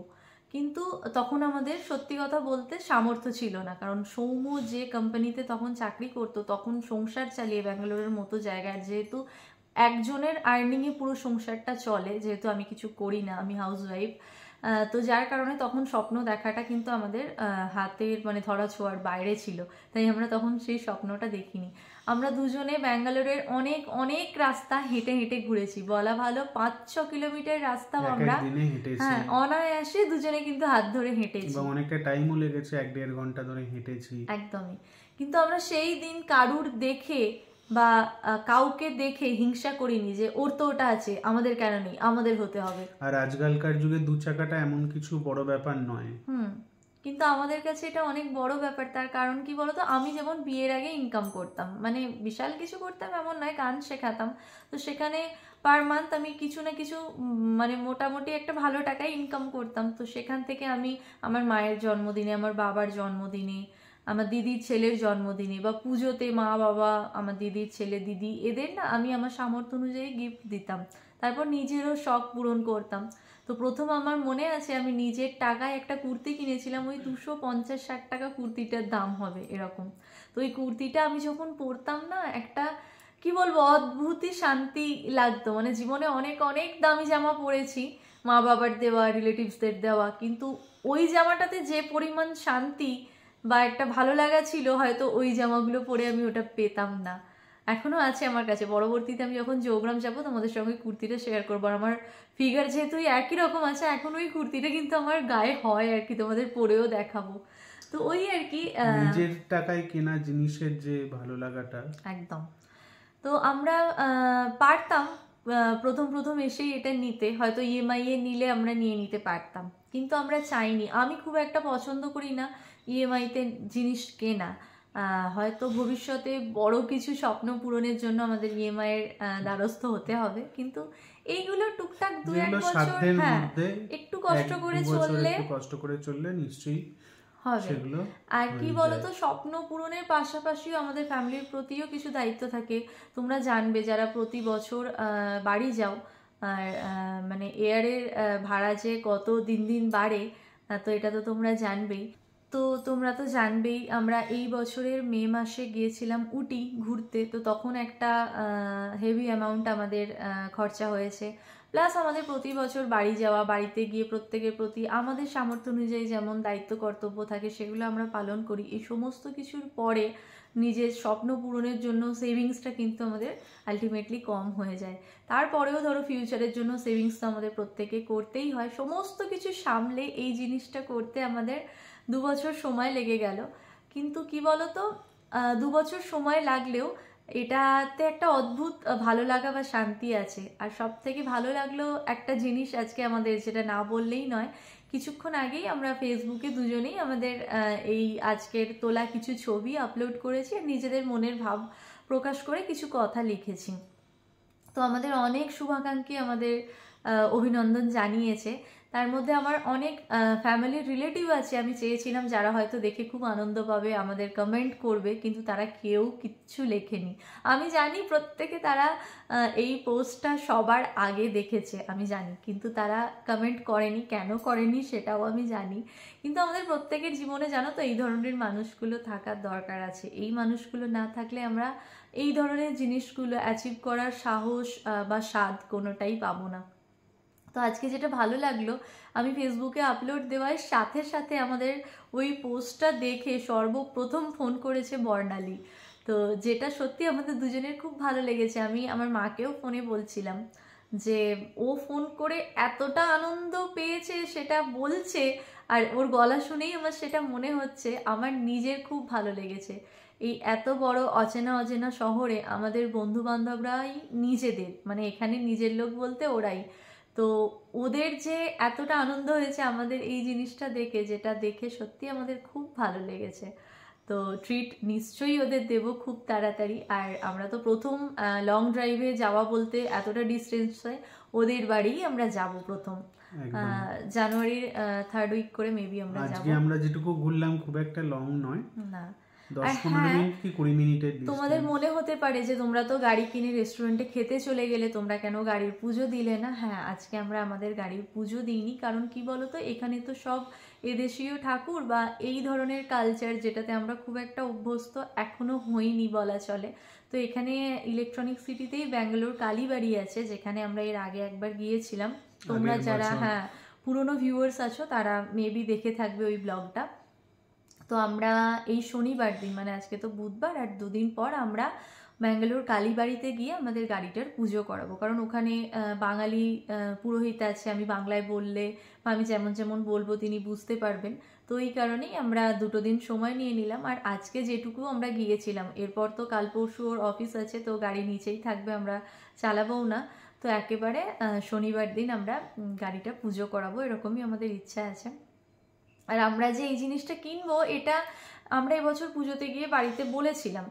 কিন্তু তখন আমাদের সত্যি কথা বলতে সামর্থ্য ছিল না। কারণ সৌম্য যে কোম্পানিতে তখন চাকরি করতো, তখন সংসার চালিয়ে ব্যাঙ্গালোরের মতো জায়গায়, যেহেতু একজনের আর্নিংয়ে পুরো সংসারটা চলে, যেহেতু আমি কিছু করি না, আমি হাউসওয়াইফ, তো যার কারণে তখন স্বপ্ন দেখাটা কিন্তু আমাদের হাতের মানে ধরা ছোঁয়ার বাইরে ছিল, তাই আমরা তখন সেই স্বপ্নটা দেখিনি। আমরা দুজনে ব্যাঙ্গালোরের অনেক অনেক রাস্তা হেঁটে হেঁটে ঘুরেছি, বলা ভালো 5-6 কিলোমিটার রাস্তাও আমরা অনায়াসে দুজনে কিন্তু হাত ধরে হেঁটেছি, এবং অনেকটা টাইমও লেগেছে, 1-1.5 ঘন্টা ধরে হেঁটেছি। একদমই। কিন্তু আমরা সেই দিন কারুর দেখে বা কাউকে দেখে হিংসা করিনি যে ওর তো ওটা আছে আমাদের কেন নেই, আমাদের হতে হবে। আর আজকালকার যুগে দু চাকাটা এমন কিছু বড় ব্যাপার নয়। কিন্তু আমাদের কাছে এটা অনেক বড় ব্যাপার। তার কারণ কি বলতো, আমি যেমন বিয়ের আগে ইনকাম করতাম, মানে বিশাল কিছু করতাম এমন নয়, গান শেখাতাম, তো সেখানে পার মান্থ আমি কিছু না কিছু মানে মোটামুটি একটা ভালো টাকায় ইনকাম করতাম। তো সেখান থেকে আমি আমার মায়ের জন্মদিনে, আমার বাবার জন্মদিনে, আমার দিদির ছেলের জন্মদিনে বা পুজোতে মা বাবা, আমার দিদির ছেলে দিদি, এদের না আমি আমার সামর্থ্য অনুযায়ী গিফট দিতাম। তারপর নিজেরও শখ পূরণ করতাম। তো প্রথম আমার মনে আছে আমি নিজের টাকায় একটা কুর্তি কিনেছিলাম, ওই 250-60 টাকা কুর্তিটার দাম হবে এরকম। তো ওই কুর্তিটা আমি যখন পরতাম না, একটা কি বলবো অদ্ভুতই শান্তি লাগতো। মানে জীবনে অনেক অনেক দামি জামা পরেছি, মা বাবার দেওয়া, রিলেটিভসদের দেওয়া, কিন্তু ওই জামাটাতে যে পরিমাণ শান্তি বা একটা ভালো লাগা ছিল, হয়তো ওই জামাগুলো পরে আমি ওটা পেতাম না। এখনো আছে আমার কাছে, পরবর্তীতে আমি যখন যোগগ্রাম যাবো তোমাদের সঙ্গে কুর্তিটা শেয়ার করবো। আর আমার ফিগার যেহেতু একই রকম আছে, এখন ওই কুর্তিটা কিন্তু আমার গায়ে হয় আর কি, তোমাদের পরেও দেখাবো। তো ওই আর কি নিজের টাকায় কেনা জিনিসের যে ভালো লাগাটা একদম। তো আমরা পারতাম প্রথম প্রথম এসেই এটা নিতে, হয়তো ইএমআই এ নিলে আমরা নিয়ে নিতে পারতাম, কিন্তু আমরা চাইনি। আমি খুব একটা পছন্দ করি না ইএমআইতে জিনিস কেনা। হয়তো ভবিষ্যতে বড় কিছু স্বপ্ন পূরণের জন্য আমাদের ইএমআই এর দ্বারস্থ হতে হবে, কিন্তু এইগুলো টুকটাক 2-1 বছর হ্যাঁ একটু কষ্ট করে চললে নিশ্চয়ই হবে। আর কি বলতো, স্বপ্ন পূরণের পাশাপাশিও আমাদের ফ্যামিলির প্রতিও কিছু দায়িত্ব থাকে। তোমরা জানবে যারা প্রতি বছর বাড়ি যাও, আর মানে এয়ারের ভাড়া যে কত দিন দিন বাড়ে, তো এটা তো তোমরা জানবেই। তো তোমরা তো জানবেই, আমরা এই বছরের মে মাসে গিয়েছিলাম উটি ঘুরতে। তো তখন একটা হেভি অ্যামাউন্ট আমাদের খরচা হয়েছে। প্লাস আমাদের প্রতি বছর বাড়ি যাওয়া, বাড়িতে গিয়ে প্রত্যেকের প্রতি আমাদের সামর্থ্য অনুযায়ী যেমন দায়িত্ব কর্তব্য থাকে সেগুলো আমরা পালন করি। এই সমস্ত কিছুর পরে নিজের স্বপ্ন পূরণের জন্য সেভিংসটা কিন্তু আমাদের আলটিমেটলি কম হয়ে যায়। তারপরেও ধরো ফিউচারের জন্য সেভিংস তো আমাদের প্রত্যেকে করতেই হয়। সমস্ত কিছু সামলে এই জিনিসটা করতে আমাদের 2 বছর সময় লেগে গেল। কিন্তু কি বলতো, 2 বছর সময় লাগলেও এটাতে একটা অদ্ভুত ভালো লাগা বা শান্তি আছে। আর সব থেকে ভালো লাগলো একটা জিনিস আজকে আমাদের, যেটা না বললেই নয়, কিছুক্ষণ আগেই আমরা ফেসবুকে দুজনেই আমাদের এই আজকের তোলা কিছু ছবি আপলোড করেছি আর নিজেদের মনের ভাব প্রকাশ করে কিছু কথা লিখেছি। তো আমাদের অনেক শুভাকাঙ্ক্ষী আমাদের অভিনন্দন জানিয়েছে। তার মধ্যে আমার অনেক ফ্যামিলির রিলেটিভ আছে, আমি চেয়েছিলাম যারা হয়তো দেখে খুব আনন্দ পাবে, আমাদের কমেন্ট করবে, কিন্তু তারা কেউ কিচ্ছু লেখেনি। আমি জানি প্রত্যেকে তারা এই পোস্টটা সবার আগে দেখেছে, আমি জানি, কিন্তু তারা কমেন্ট করেনি। কেন করেনি সেটাও আমি জানি। কিন্তু আমাদের প্রত্যেকের জীবনে জানো তো এই ধরনের মানুষগুলো থাকার দরকার আছে। এই মানুষগুলো না থাকলে আমরা এই ধরনের জিনিসগুলো অ্যাচিভ করার সাহস বা স্বাদ কোনোটাই পাবো না। তো আজকে যেটা ভালো লাগলো, আমি ফেসবুকে আপলোড দেওয়ার সাথে সাথে আমাদের ওই পোস্টটা দেখে সর্বপ্রথম ফোন করেছে বর্ণালী। তো যেটা সত্যি আমাদের দুজনের খুব ভালো লেগেছে। আমি আমার মাকেও ফোনে বলছিলাম যে ও ফোন করে এতটা আনন্দ পেয়েছে সেটা বলছে, আর ওর গলা শুনেই আমার সেটা মনে হচ্ছে আমার নিজের খুব ভালো লেগেছে। এই এত বড় অচেনা অচেনা শহরে আমাদের বন্ধু বান্ধবরাই নিজেদের, মানে এখানে নিজের লোক বলতে ওরাই। তো ওদের যে এতটা আনন্দ হয়েছে আমাদের এই জিনিসটা দেখে, যেটা দেখে সত্যি আমাদের খুব ভালো লেগেছে। তো ট্রিট নিশ্চয়ই ওদের দেব খুব তাড়াতাড়ি। আর আমরা তো প্রথম লং ড্রাইভে যাওয়া বলতে এতটা ডিস্টেন্সে ওদের বাড়িই আমরা যাব প্রথম, জানুয়ারির 3rd উইক করে মেবি আমরা যাব। আজকে আমরা যেটুকু ঘুরলাম খুব একটা লং নয়, না 10-15 মিনিট কি 20 মিনিটের। তোমাদের মনে হতে পারে যে তোমরা তো গাড়ি কিনে রেস্টুরেন্টে খেতে চলে গেলে, তোমরা কেন গাড়ির পুজো দিলে না? হ্যাঁ, আজকে আমরা আমাদের গাড়ির পুজো দিইনি, কারণ কি বলতো, এখানে তো সব এদেশীয় ঠাকুর বা এই ধরনের কালচার যেটাতে আমরা খুব একটা অভ্যস্ত এখনো হইনি বলা চলে। তো এখানে ইলেকট্রনিক সিটিতেই ব্যাঙ্গালোর কালীবাড়ি আছে, যেখানে আমরা এর আগে একবার গিয়েছিলাম। তোমরা যারা হ্যাঁ পুরনো ভিউয়ার্স আছো তারা মেবি দেখে থাকবে ওই ব্লগটা। তো আমরা এই শনিবার দিন, মানে আজকে তো বুধবার, আর 2 দিন পর আমরা ব্যাঙ্গালোর কালীবাড়িতে গিয়ে আমাদের গাড়িটার পুজো করাবো। কারণ ওখানে বাঙালি পুরোহিত আছে, আমি বাংলায় বললে বা আমি যেমন যেমন বলবো তিনি বুঝতে পারবেন। তো তো এই কারণেই আমরা 2 দিন সময় নিয়ে নিলাম। আর আজকে যেটুকু আমরা গিয়েছিলাম, এরপর তো কাল পরশু ওর অফিস আছে, তো গাড়ি নিচেই থাকবে, আমরা চালাবোও না। তো একেবারে শনিবার দিন আমরা গাড়িটা পুজো করাবো, এরকমই আমাদের ইচ্ছা আছে। আর আমরা যে এই জিনিসটা কিনবো, এটা আমরা এবছর পুজোতে গিয়ে বাড়িতে বলেছিলাম,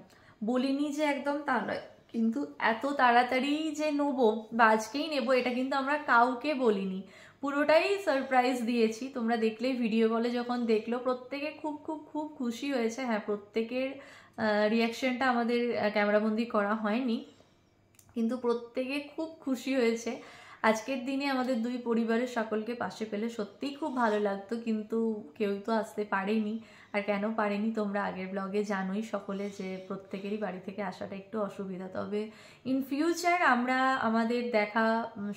বলিনি যে একদম তা নয়, কিন্তু এত তাড়াতাড়ি যে নেবো বা আজকেই নেবো এটা কিন্তু আমরা কাউকে বলিনি, পুরোটাই সারপ্রাইজ দিয়েছি। তোমরা দেখলেই ভিডিও কলে যখন দেখলো, প্রত্যেকে খুব খুব খুব খুশি হয়েছে। হ্যাঁ, প্রত্যেকের রিয়াকশনটা আমাদের ক্যামেরাবন্দি করা হয়নি, কিন্তু প্রত্যেকে খুব খুশি হয়েছে। আজকের দিনে আমাদের 2 পরিবারের সকলকে পাশে পেলে সত্যিই খুব ভালো লাগতো, কিন্তু কেউ তো আসতে পারেনি। আর কেন পারেনি তোমরা আগের ব্লগে জানোই সকলে, যে প্রত্যেকেরই বাড়ি থেকে আসাটা একটু অসুবিধা। তবে ইন ফিউচার আমরা আমাদের দেখা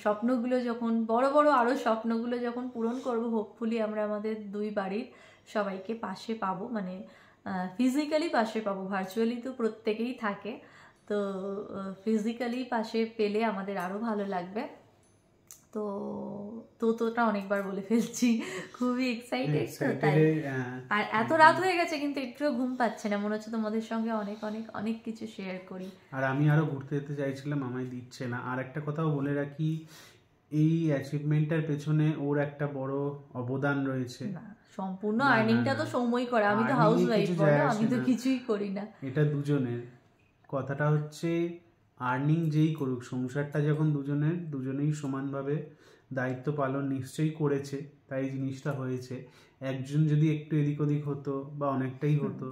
স্বপ্নগুলো যখন বড় বড় আরও স্বপ্নগুলো যখন পূরণ করব, হোপফুলি আমরা আমাদের 2 বাড়ির সবাইকে পাশে পাবো, মানে ফিজিক্যালি পাশে পাবো। ভার্চুয়ালি তো প্রত্যেকেই থাকে, তো ফিজিক্যালি পাশে পেলে আমাদের আরও ভালো লাগবে। তো তোটা অনেকবার বলে ফেলছি, খুবই এক্সাইটেড তো তাই। আর এত রাত হয়ে গেছে কিন্তু একটুও ঘুম পাচ্ছে না, মনে হচ্ছে তোমাদের সঙ্গে অনেক অনেক অনেক কিছু শেয়ার করি। আর আমি আরো ঘুরতে যেতে চাইছিলাম, আমায় দিচ্ছে না। আর একটা কথাও বলে রাখি, এই অ্যাচিভমেন্টের পেছনে ওর একটা বড় অবদান রয়েছে। সম্পূর্ণ আর্নিংটা তো সময় করে, আমি তো হাউস ওয়াইফ, বলো, আমি তো কিছুই করি না। এটা দুজনের কথাটা হচ্ছে, আর্নিং যেই করুক, সংসারটা যখন দুজনেই সমানভাবে দায়িত্ব পালন নিশ্চয়ই করেছে, তাই জিনিসটা হয়েছে। একজন যদি একটু এদিক ওদিক হতো বা অনেকটাই হতো,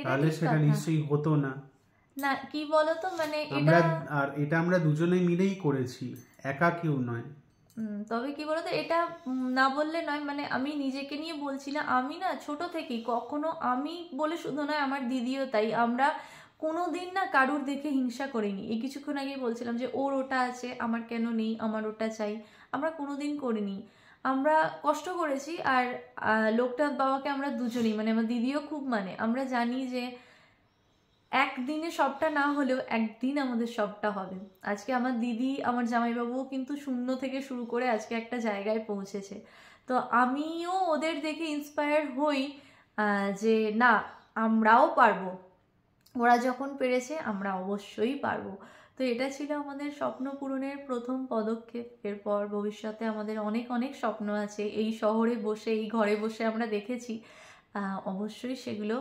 তাহলে সেটা নিশ্চয়ই হতো না। না কি বলতো, মানে এটা আমরা দুজনেই মিলেই করেছি, একা কেউ নয়। তবে কি বলতো, এটা না বললে নয়, মানে আমি নিজেকে নিয়ে বলছি না, আমি না ছোট থেকেই কখনো, আমি বলে শুধু নয়, আমার দিদিও তাই, আমরা কোনোদিন না কারুর দেখে হিংসা করিনি। এই কিছুক্ষণ আগেই বলছিলাম যে ওর ওটা আছে, আমার কেন নেই, আমার ওটা চাই, আমরা কোনোদিন করিনি। আমরা কষ্ট করেছি। আর লোকনাথ বাবাকে আমরা দুজনেই, মানে আমার দিদিও খুব মানে, আমরা জানি যে একদিনে সবটা না হলেও একদিন আমাদের সবটা হবে। আজকে আমার দিদি, আমার জামাইবাবুও কিন্তু শূন্য থেকে শুরু করে আজকে একটা জায়গায় পৌঁছেছে। তো আমিও ওদের দেখে ইন্সপায়ার হই যে না, আমরাও পারবো, ওরা যখন পেরেছে আমরা অবশ্যই পারবো। তো এটা ছিল আমাদের স্বপ্ন পূরণের প্রথম পদক্ষেপ। এরপর ভবিষ্যতে আমাদের অনেক অনেক স্বপ্ন আছে, এই শহরে বসে, এই ঘরে বসে আমরা দেখেছি, অবশ্যই সেগুলো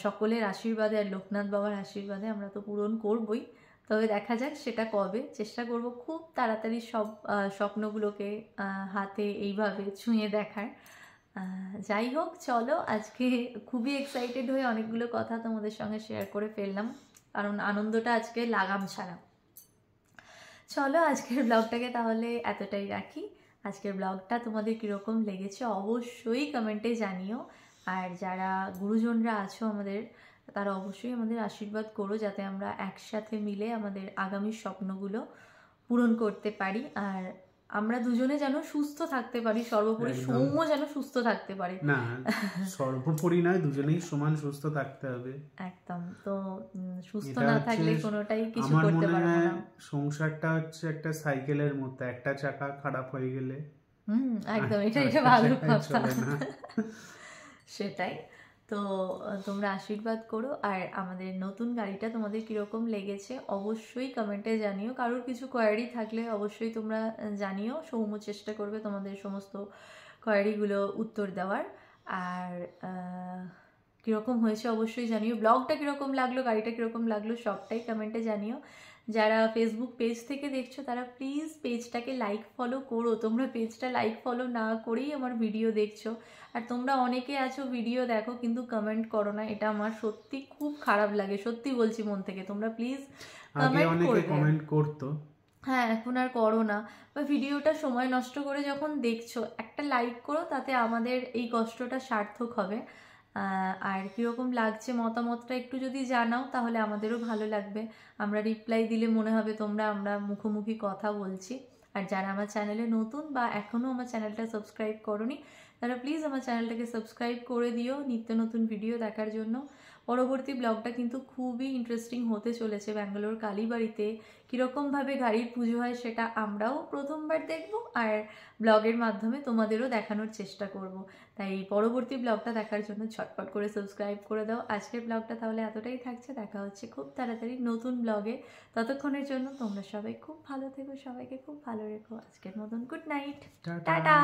সকলের আশীর্বাদে আর লোকনাথ বাবার আশীর্বাদে আমরা তো পূরণ করবই। তবে দেখা যাক সেটা কবে। চেষ্টা করব খুব তাড়াতাড়ি সব স্বপ্নগুলোকে হাতে এইভাবে ছুঁয়ে দেখার। যাই হোক, চলো, আজকে খুবই এক্সাইটেড হয়ে অনেকগুলো কথা তোমাদের সঙ্গে শেয়ার করে ফেললাম, কারণ আনন্দটা আজকে লাগাম ছাড়া। চলো আজকের ব্লগটাকে তাহলে এতটাই রাখি। আজকের ব্লগটা তোমাদের কীরকম লেগেছে অবশ্যই কমেন্টে জানিও। আর যারা গুরুজনরা আছো আমাদের, তারা অবশ্যই আমাদের আশীর্বাদ করো, যাতে আমরা একসাথে মিলে আমাদের আগামী স্বপ্নগুলো পূরণ করতে পারি। আর আমরা দুজনে যেন সুস্থ থাকতে পারি, সর্বোপরি সৌম্য যেন সুস্থ থাকতে পারে। না, সর্বোপরি নয়, দুজনেই সমান সুস্থ থাকতে হবে একদম। তো সুস্থ না থাকলে কোনোটাই কিছু করতে পারবো না। সংসারটা হচ্ছে একটা সাইকেলের মতো, একটা চাকা খারাপ হয়ে গেলে একদম, এটা ভালো কথা। সেটাই। তো তোমরা আশীর্বাদ করো। আর আমাদের নতুন গাড়িটা তোমাদের কীরকম লেগেছে অবশ্যই কমেন্টে জানিও। কারোর কিছু কোয়ারি থাকলে অবশ্যই তোমরা জানিও, সৌম্য চেষ্টা করবে তোমাদের সমস্ত কোয়ারিগুলো উত্তর দেওয়ার। আর কীরকম হয়েছে অবশ্যই জানিও, ব্লগটা কীরকম লাগলো, গাড়িটা কীরকম লাগলো, সবটাই কমেন্টে জানিও। যারা ফেসবুক পেজ থেকে দেখছো তারা প্লিজ পেজটাকে লাইক ফলো করো। তোমরা পেজটা লাইক ফলো না করেই আমার ভিডিও দেখছো। আর তোমরা অনেকে আছো ভিডিও দেখো কিন্তু কমেন্ট করো না, এটা আমার সত্যি খুব খারাপ লাগে, সত্যি বলছি মন থেকে। তোমরা প্লিজ কমেন্ট করতো, হ্যাঁ এখন আর করো না, বা ভিডিওটা সময় নষ্ট করে যখন দেখছো একটা লাইক করো, তাতে আমাদের এই কষ্টটা সার্থক হবে। আর কীরকম লাগছে মতামতটা একটু যদি জানাও তাহলে আমাদেরও ভালো লাগবে। আমরা রিপ্লাই দিলে মনে হবে আমরা মুখোমুখি কথা বলছি। আর যারা আমার চ্যানেলে নতুন বা এখনও আমার চ্যানেলটা সাবস্ক্রাইব করোনি, তারা প্লিজ আমার চ্যানেলটাকে সাবস্ক্রাইব করে দিও নিত্য নতুন ভিডিও দেখার জন্য। পরবর্তী ব্লগটা কিন্তু খুবই ইন্টারেস্টিং হতে চলেছে। ব্যাঙ্গালোর কালীবাড়িতে কীরকমভাবে গাড়ির পুজো হয় সেটা আমরাও প্রথমবার দেখব, আর ব্লগের মাধ্যমে তোমাদেরও দেখানোর চেষ্টা করব। তাই পরবর্তী ব্লগটা দেখার জন্য ঝটপট করে সাবস্ক্রাইব করে দাও। আজকের ব্লগটা তাহলে এতটাই থাকছে, দেখা হচ্ছে খুব তাড়াতাড়ি নতুন ব্লগে। ততক্ষণের জন্য তোমরা সবাই খুব ভালো থেকো, সবাইকে খুব ভালো রেখো। আজকের মতন গুড নাইট, টাটা।